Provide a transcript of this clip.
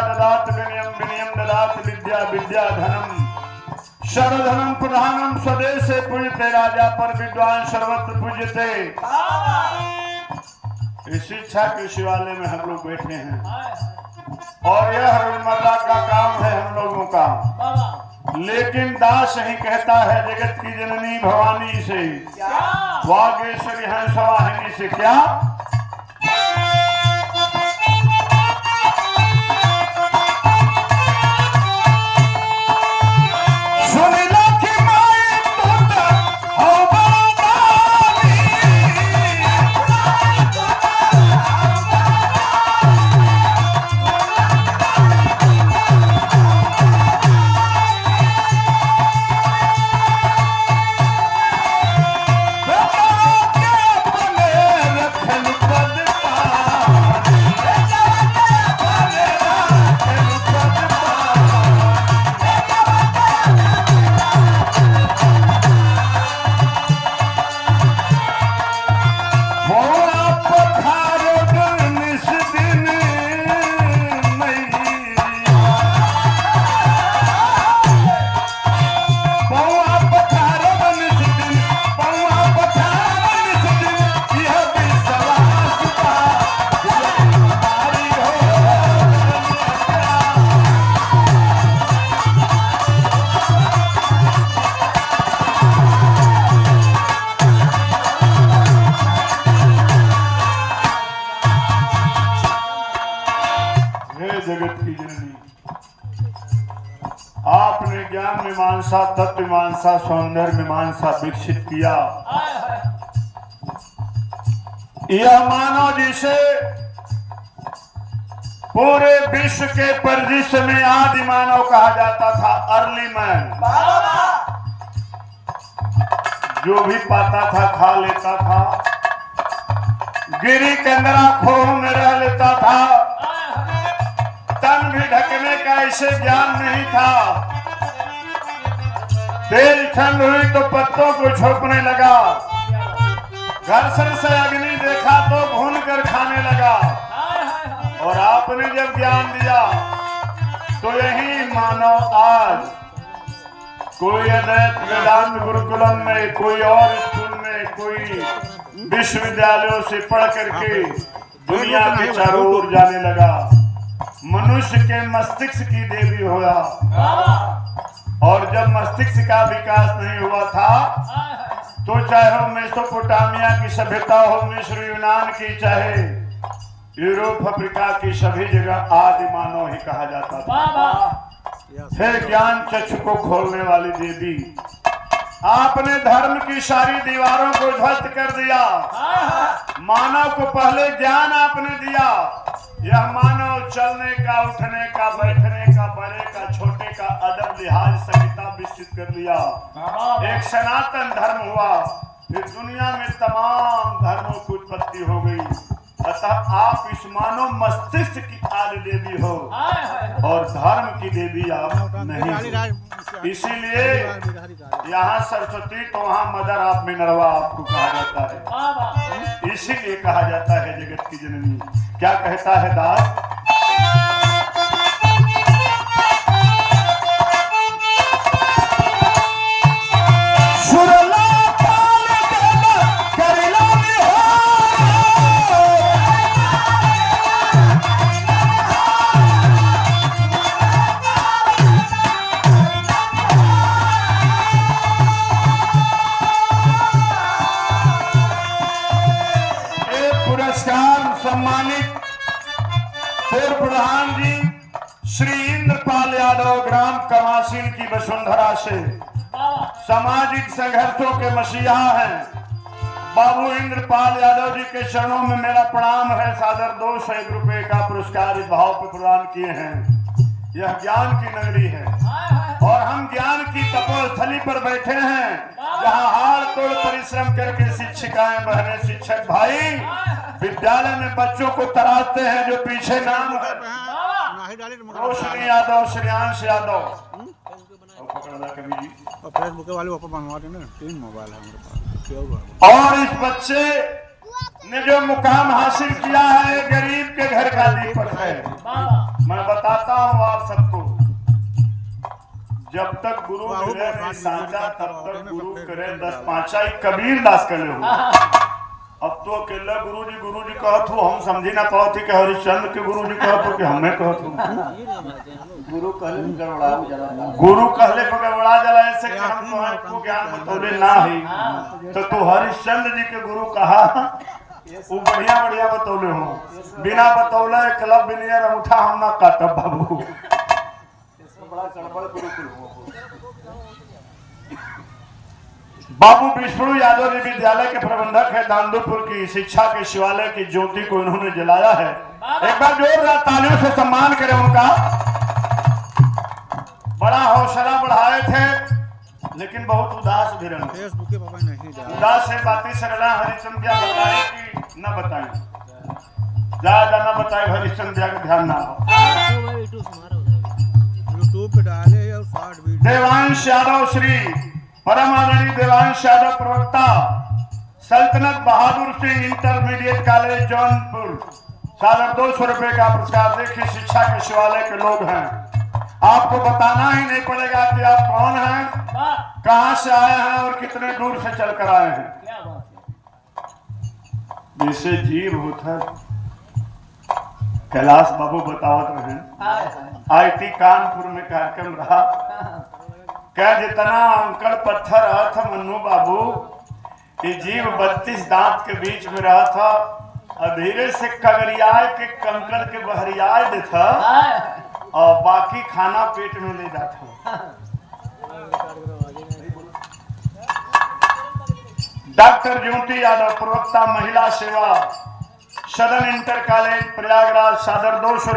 ददात विनयम विनयम ददात विद्या विद्या धनम शरधनम प्रधानम स्वदेशे पूज्यते राजा पर विद्वान सर्वत्र पूज्यते। इस शिक्षा के शिवालय में हम लोग बैठे हैं और यह रोजमर्रा का काम है हम लोगों का, लेकिन दास ही कहता है जगत की जननी भवानी से, वागेश्वरी हंसवाहिनी से क्या मीमांसा तत्व मीमांसा सौंदर्य मीमांसा विकसित किया। यह मानव जिसे पूरे विश्व के परिदृश्य में आदि मानव कहा जाता था, अर्ली मैन, जो भी पाता था खा लेता था, गिरी कंदरा खोह में रह लेता था, तन भी ढकने का ऐसे ज्ञान नहीं था। तेज ठंड हुई तो पत्तों को छोपने लगा, घर्षण से अग्नि देखा तो भून कर खाने लगा। और आपने जब ज्ञान दिया तो यही मानव आज कोई अद्वैत वेदांत गुरुकुलम में, कोई और स्कूल में, कोई विश्वविद्यालयों से पढ़ करके दुनिया के चारों ओर जाने लगा। मनुष्य के मस्तिष्क की देवी हुआ। और जब मस्तिष्क का विकास नहीं हुआ था तो चाहे हो मेसोपोटामिया की सभ्यता हो, मिस्र यूनान की, चाहे यूरोप अफ्रीका की, सभी जगह आदि मानव ही कहा जाता था। फिर ज्ञान चक्षु को खोलने वाली देवी, आपने धर्म की सारी दीवारों को ध्वस्त कर दिया। मानव को पहले ज्ञान आपने दिया। यह मानव चलने का, उठने का, बैठने का, बड़े का, छोटे का अदब लिहाज संहिता विकसित कर लिया। एक सनातन धर्म हुआ। फिर दुनिया में तमाम धर्मों की उत्पत्ति हो गई। अतः आप इस मानव मस्तिष्क की आदि देवी हो और धर्म की देवी आप नहीं। इसीलिए यहाँ सरस्वती तो वहाँ मदर आप मिनरवा आपको कहा जाता है। इसीलिए कहा जाता है जगत की जननी। क्या कहता है दास? सम्मानित पूर्व प्रधान जी श्री इंद्रपाल यादव ग्राम कमासीन की वसुंधरा से सामाजिक संघर्षों के मसीहा हैं। बाबू इंद्रपाल यादव जी के चरणों में मेरा प्रणाम है। सादर 200 रुपए का पुरस्कार इस भाव पर प्रदान किए हैं। यह ज्ञान की नगरी है और हम ज्ञान की तपोस्थली पर बैठे हैं, जहाँ हाड़ तोड़ परिश्रम करके शिक्षिकाएं, बहनें, शिक्षक भाई विद्यालय में बच्चों को तराशते हैं। जो पीछे नाम है रोशनी यादव, श्रेयांश यादव, फेसबुक वाले बनवाते ना, 3 मोबाइल है हमारे पास। और इस बच्चे ने जो मुकाम हासिल किया है, गरीब के घर का दीपक है। मैं बताता हूँ आप सबको, जब तक गुरु बाहु मिले पर नहीं हाथ साझा में तब तक ना गुरु सब करे फेर 10 डाल। पांचा ही कबीर दास करे हो। अब तो अकेला गुरु जी कहत हो, हम समझी ना पाओ थी कि हरिश्चंद्र के गुरु जी कहत हो कि हमें कहत हो। गुरु कहले गड़बड़ा जला गुरु कहले पर गड़बड़ा जला, ऐसे कि हम तो आपको ज्ञान बतौले ना ही तो तू हरिश्चंद्र जी के गुरु कहा, वो बढ़िया बढ़िया बतौले हो। बिना बतौले क्लब बिनियर अंगूठा हम ना काटब बाबू। बड़ा गड़बड़ गुरुकुल हो। बाबू विष्णु यादव जी विद्यालय के प्रबंधक है। दांदुपुर की शिक्षा के शिवालय की ज्योति को इन्होंने जलाया है। एक बार जोरदार तालियों से सम्मान करें उनका। बड़ा हौसला बढ़ाए थे लेकिन बहुत उदास भी रहे। फेसबुक पे पापा नहीं जा उदास है बातें सरला। हरिश्चंद्र क्या बताए कि न बताएं, ज्यादा न बताए, हरिश्चंद्र का ध्यान ना हो। यूट्यूब पे डाले और शॉर्ट वीडियो देवांश यादव श्री परम आदरणीय देवांश यादव प्रवक्ता सल्तनत बहादुर सिंह इंटरमीडिएट कॉलेज जौनपुर, सादर 200 रुपए का पुरस्कार। देखिए शिक्षा के शिवालय के लोग हैं, आपको बताना ही नहीं पड़ेगा कि आप कौन हैं, कहां से आए हैं और कितने दूर से चलकर आए हैं। जैसे जीव होता है, कैलाश बाबू बतावत रहे, आईटी कानपुर में कार्यक्रम रहा। क्या जितना अंकड़ पत्थर रहा था मन्नू बाबू, ये जीव 32 दांत के बीच में रहा था और धीरे से कगरियाए के कंकड़ के बहरियाए देता और बाकी खाना पेट में ले जाता। डॉक्टर ज्योति यादव प्रवक्ता महिला सेवा सदन इंटर कॉलेज प्रयागराज, सादर 200